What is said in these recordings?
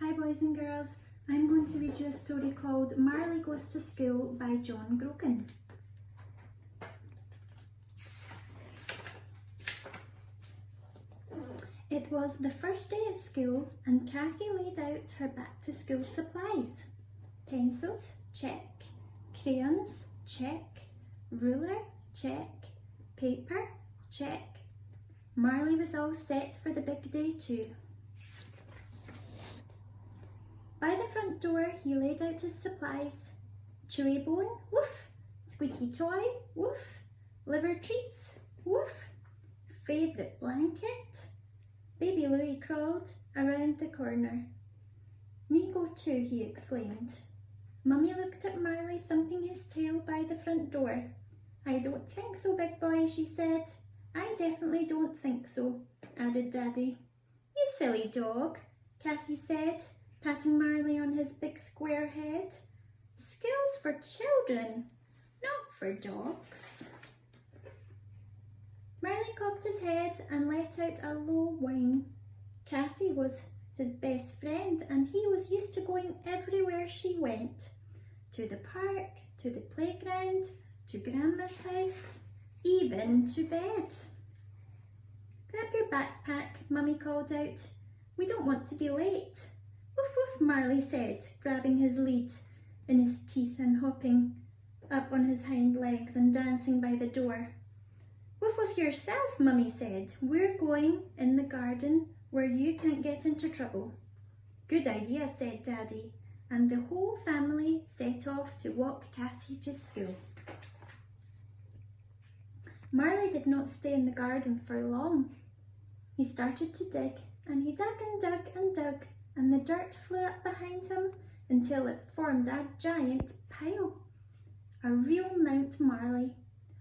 Hi boys and girls, I'm going to read you a story called Marley Goes to School by John Grogan. It was the first day at school and Cassie laid out her back to school supplies. Pencils, check. Crayons, check. Ruler, check. Paper, check. Marley was all set for the big day too. By the front door, he laid out his supplies. Chewy bone, woof. Squeaky toy, woof. Liver treats, woof. Favourite blanket. Baby Louie crawled around the corner. Me go too, he exclaimed. Mummy looked at Marley thumping his tail by the front door. I don't think so, big boy, she said. I definitely don't think so, added Daddy. You silly dog, Cassie said, patting Marley on his big square head. School's for children, not for dogs. Marley cocked his head and let out a low whine. Cassie was his best friend and he was used to going everywhere she went. To the park, to the playground, to Grandma's house, even to bed. Grab your backpack, Mummy called out. We don't want to be late. Woof woof, Marley said, grabbing his lead in his teeth and hopping up on his hind legs and dancing by the door. Woof woof yourself, Mummy said. We're going in the garden where you can't get into trouble. Good idea, said Daddy, and the whole family set off to walk Cassie to school. Marley did not stay in the garden for long. He started to dig, and he dug and dug and dug, and the dirt flew up behind him until it formed a giant pile. A real Mount Marley.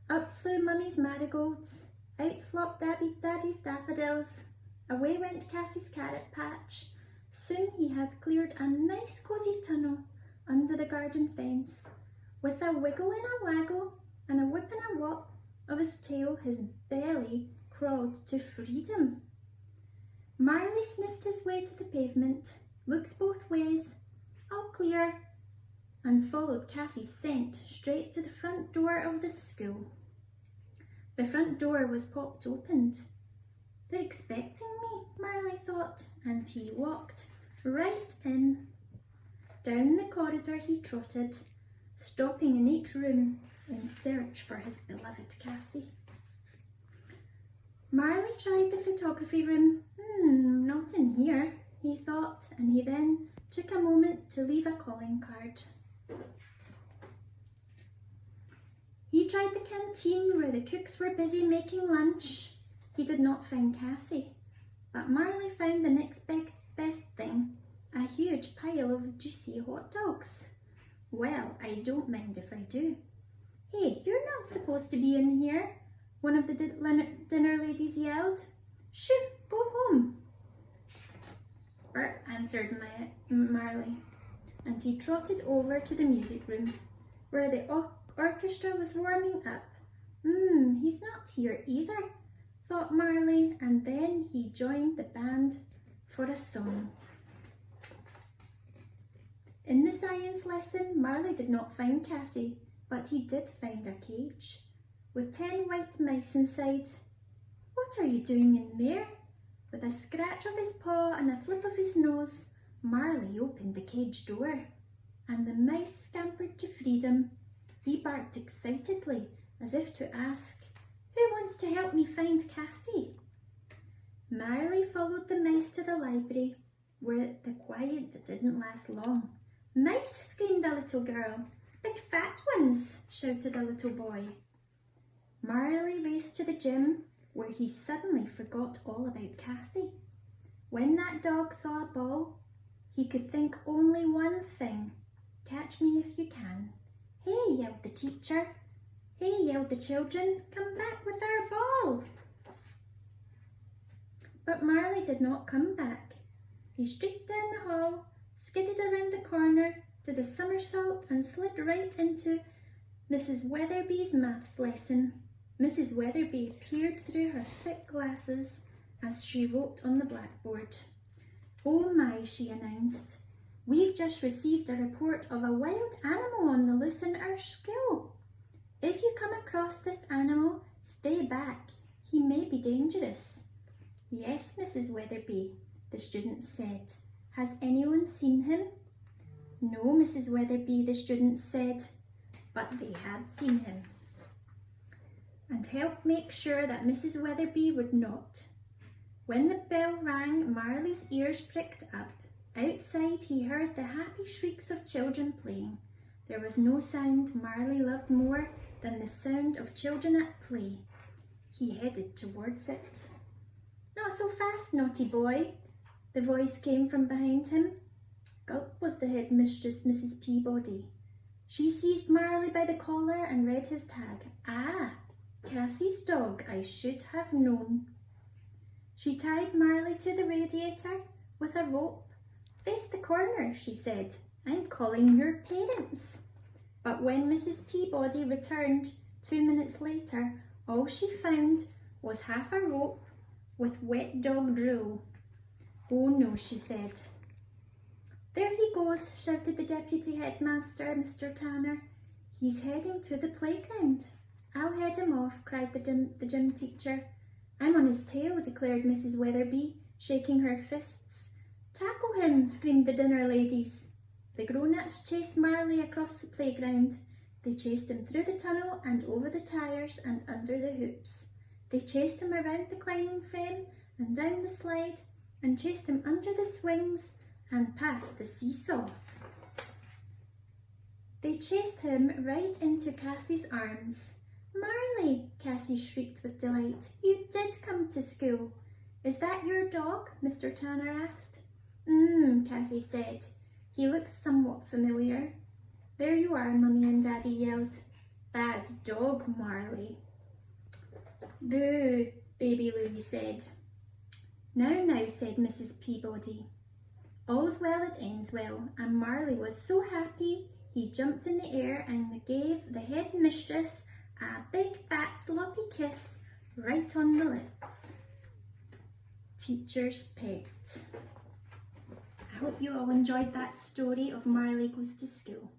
Up flew Mummy's marigolds, out flopped Daddy's daffodils, away went Cassie's carrot patch. Soon he had cleared a nice cosy tunnel under the garden fence. With a wiggle and a waggle and a whip and a whop of his tail, his belly crawled to freedom. Marley sniffed his way to the pavement, looked both ways, all clear, and followed Cassie's scent straight to the front door of the school. The front door was popped open. They're expecting me, Marley thought, and he walked right in. Down the corridor he trotted, stopping in each room in search for his beloved Cassie. Marley tried the photography room. Not in here, he thought, and he then took a moment to leave a calling card. He tried the canteen where the cooks were busy making lunch. He did not find Cassie, but Marley found the next best thing, a huge pile of juicy hot dogs. Well, I don't mind if I do. Hey, you're not supposed to be in here, one of the dinner ladies yelled. Shoo, go home. Bert answered Marley, and he trotted over to the music room, where the orchestra was warming up. He's not here either, thought Marley, and then he joined the band for a song. In the science lesson, Marley did not find Cassie, but he did find a cage with 10 white mice inside. What are you doing in there? With a scratch of his paw and a flip of his nose, Marley opened the cage door, and the mice scampered to freedom. He barked excitedly, as if to ask, Who wants to help me find Cassie? Marley followed the mice to the library, where the quiet didn't last long. Mice, screamed a little girl. Big fat ones, shouted a little boy. Marley raced to the gym, where he suddenly forgot all about Cassie. When that dog saw a ball, he could think only one thing, catch me if you can. Hey, yelled the teacher. Hey, yelled the children, come back with our ball. But Marley did not come back. He streaked down the hall, skidded around the corner, did a somersault and slid right into Mrs. Weatherby's maths lesson. Mrs. Weatherby peered through her thick glasses as she wrote on the blackboard. "Oh my," she announced. "We've just received a report of a wild animal on the loose in our school. If you come across this animal, stay back. He may be dangerous." "Yes, Mrs. Weatherby," the students said. "Has anyone seen him?" "No, Mrs. Weatherby," the students said, but they had seen him, and helped make sure that Mrs. Weatherby would not. When the bell rang, Marley's ears pricked up. Outside he heard the happy shrieks of children playing. There was no sound Marley loved more than the sound of children at play. He headed towards it. "Not so fast, naughty boy," the voice came from behind him. Gulp was the headmistress, Mrs. Peabody. She seized Marley by the collar and read his tag. "Ah, Cassie's dog, I should have known." She tied Marley to the radiator with a rope. "Face the corner," she said. "I'm calling your parents." But when Mrs. Peabody returned 2 minutes later, all she found was half a rope with wet dog drool. "Oh no," she said. "There he goes," shouted the deputy headmaster, Mr. Tanner. "He's heading to the playground." "I'll head him off," cried the gym teacher. "I'm on his tail," declared Mrs. Weatherby, shaking her fists. "Tackle him," screamed the dinner ladies. The grown-ups chased Marley across the playground. They chased him through the tunnel and over the tyres and under the hoops. They chased him around the climbing frame and down the slide, and chased him under the swings and past the seesaw. They chased him right into Cassie's arms. "Marley," Cassie shrieked with delight, "you did come to school." "Is that your dog?" Mr. Tanner asked. Cassie said. "He looks somewhat familiar." "There you are," Mummy and Daddy yelled. "Bad dog, Marley." "Boo," Baby Louie said. Now," said Mrs. Peabody. "All's well that ends well," and Marley was so happy he jumped in the air and gave the headmistress a big fat sloppy kiss right on the lips. Teacher's pet. I hope you all enjoyed that story of Marley Goes to School.